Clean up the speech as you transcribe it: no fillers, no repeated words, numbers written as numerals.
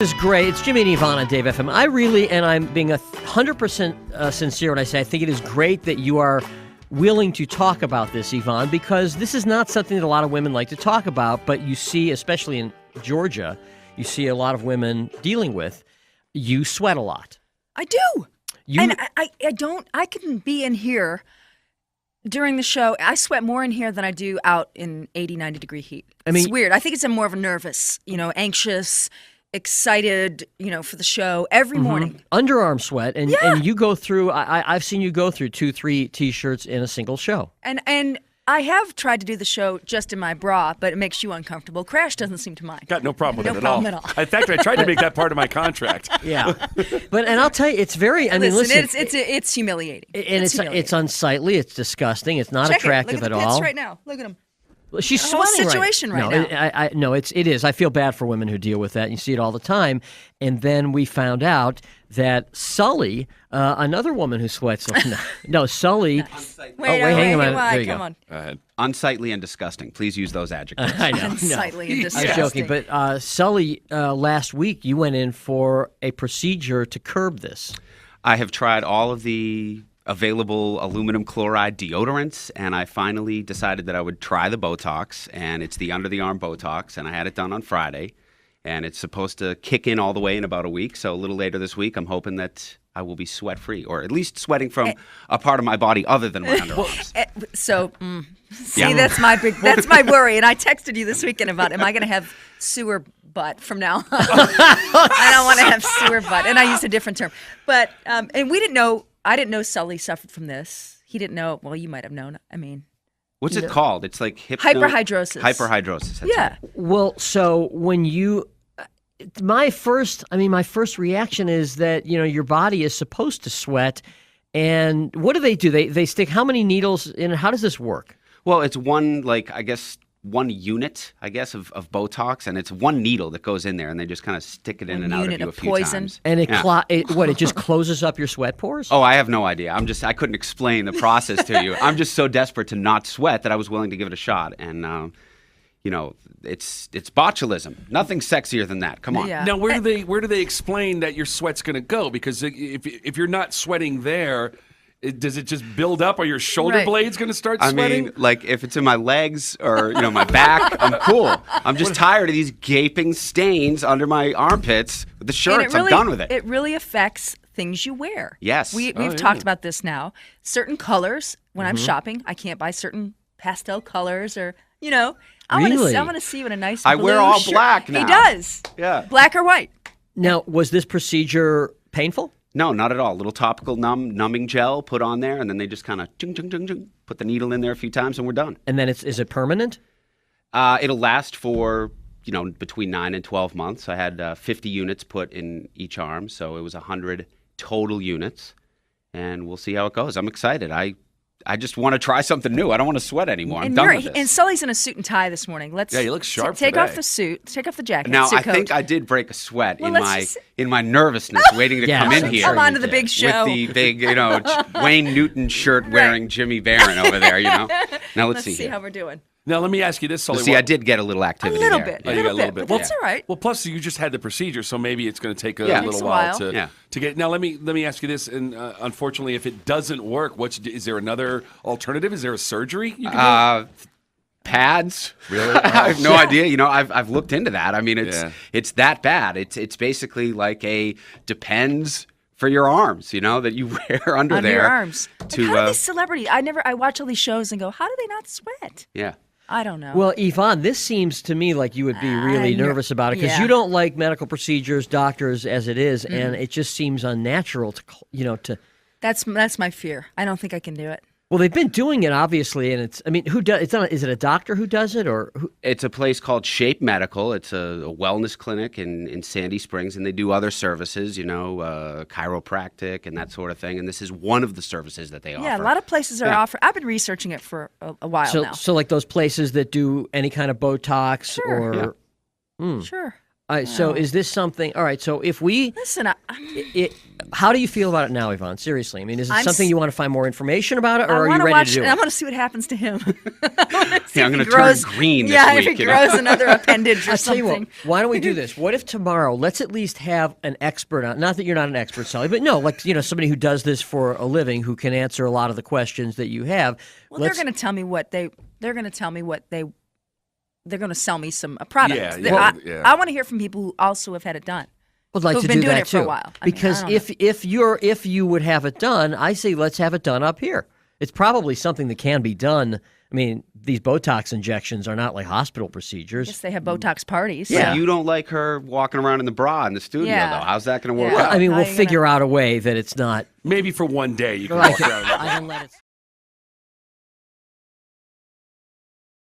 This is great. It's Jimmy and Yvonne on Dave FM. I really, and I'm being 100% sincere when I say I think it is great that you are willing to talk about this, Yvonne, because this is not something that a lot of women like to talk about, but you see, especially in Georgia, you see a lot of women dealing with. You sweat a lot. I do. And I can be in here during the show. I sweat more in here than I do out in 80, 90 degree heat. It's weird. I think it's more of a nervous, anxious, excited, for the show every morning. Underarm sweat, and you go through, I've seen you go through 2-3 T-shirts in a single show. And I have tried to do the show just in my bra, but it makes you uncomfortable. Crash doesn't seem to mind. Got no problem with it at all. In fact, I tried to make that part of my contract. Yeah. And I'll tell you, it's very, listen. It's humiliating. And it's unsightly, it's disgusting, it's not attractive at all. Look at the pits right now. Look at them. Well, she's the whole sweating situation right No, now. it is. I feel bad for women who deal with that. You see it all the time. And then we found out that Sully, another woman who sweats. No, Sully. Wait, hang on. There you go. Come on. Go ahead. Unsightly and disgusting. Please use those adjectives. I know. Unsightly and disgusting. I was joking, but Sully, last week you went in for a procedure to curb this. I have tried all of the available aluminum chloride deodorants, and I finally decided that I would try the Botox, and it's the under-the-arm Botox, and I had it done on Friday, and it's supposed to kick in all the way in about a week, so a little later this week, I'm hoping that I will be sweat-free, or at least sweating from a part of my body other than my underarms. That's my worry, and I texted you this weekend about, am I going to have sewer butt from now on? I don't want to have sewer butt, and I used a different term. But, and we didn't know, I didn't know Sully suffered from this. He didn't know. Well, you might have known. I mean, what's it called? It's like hyperhidrosis. Hyperhidrosis. Yeah. Well, so when you, my first reaction is that your body is supposed to sweat, and what do? They stick how many needles in? How does this work? Well, it's one unit, of Botox, and it's one needle that goes in there, and they just kind of stick it in and out of you a few times. And it just closes up your sweat pores? Oh, I have no idea. I couldn't explain the process to you. I'm just so desperate to not sweat that I was willing to give it a shot, and it's botulism. Nothing sexier than that. Come on. Yeah. Now, where do they explain that your sweat's going to go? Because if you're not sweating there, does it just build up? Are your shoulder blades going to start sweating? I mean, if it's in my legs or my back, I'm cool. I'm just tired of these gaping stains under my armpits with the shirts. I'm done with it. It really affects things you wear. Yes. We've talked about this now. Certain colors, when I'm shopping, I can't buy certain pastel colors or, I want to see what a nice blue I wear all shirt. black now. He does. Yeah. Black or white. Now, was this procedure painful? No, not at all. Little topical numbing gel put on there, and then they just kind of put the needle in there a few times, and we're done. And then is it permanent? It'll last for between 9 and 12 months. I had 50 units put in each arm, so it was 100 total units, and we'll see how it goes. I'm excited. I just want to try something new. I don't want to sweat anymore. I'm done with this. And Sully's in a suit and tie this morning. You look sharp Take today. off the suit. Take off the jacket. Now, suit I coat. think I did break a sweat in my nervousness waiting to come in here. Come on to the big show. With the big, Wayne Newton shirt wearing Jimmy Barron over there, Now let's see how we're doing. Now, let me ask you this, Sully. See, I did get a little activity there. Oh, you got a little bit. Well, that's all right. Well, plus you just had the procedure, so maybe it's going to take a little while to get. Now, let me ask you this, and unfortunately, if it doesn't work, is there another alternative? Is there a surgery you can do? Pads? Really? I have no idea. I've looked into that. I mean, it's that bad. It's basically like a Depends for your arms, that you wear under there. Your arms. How do these celebrities? I watch all these shows and go, how do they not sweat? Yeah. I don't know. Well, Yvonne, this seems to me like you would be really nervous about it because you don't like medical procedures, doctors as it is, and it just seems unnatural to. That's my fear. I don't think I can do it. Well, they've been doing it obviously, and who does? Is it a doctor who does it or? It's a place called Shape Medical. It's a wellness clinic in Sandy Springs, and they do other services, chiropractic and that sort of thing. And this is one of the services that they offer. Yeah, a lot of places are offering. I've been researching it for a while now. So like those places that do any kind of Botox or. Sure. So is this something? All right. So if we listen, How do you feel about it now, Yvonne? Seriously, I mean, is it I'm something you want to find more information about it, or I are you wanna ready watch, to do it? I want to see what happens to him. Yeah, I'm going to turn green this yeah, week. if he grows another appendage or I'll tell you something. what, why don't we do this? What if tomorrow, let's at least have an expert on, not that you're not an expert, Sally, but no, like, somebody who does this for a living who can answer a lot of the questions that you have. Well, they're going to tell me they're going to sell me some products. Yeah. I want to hear from people who also have had it done. Would like who've to been do doing that it for a too. while. I mean, Because I don't know. if you would have it done, I say let's have it done up here. It's probably something that can be done. I mean, these Botox injections are not like hospital procedures. I guess they have Botox parties. Yeah. But you don't like her walking around in the bra in the studio, Yeah. though. How's that going to work Yeah. Well, out? I mean, How we'll are you figure out a way that it's not. Maybe for one day you can Like, walk around. I can let it.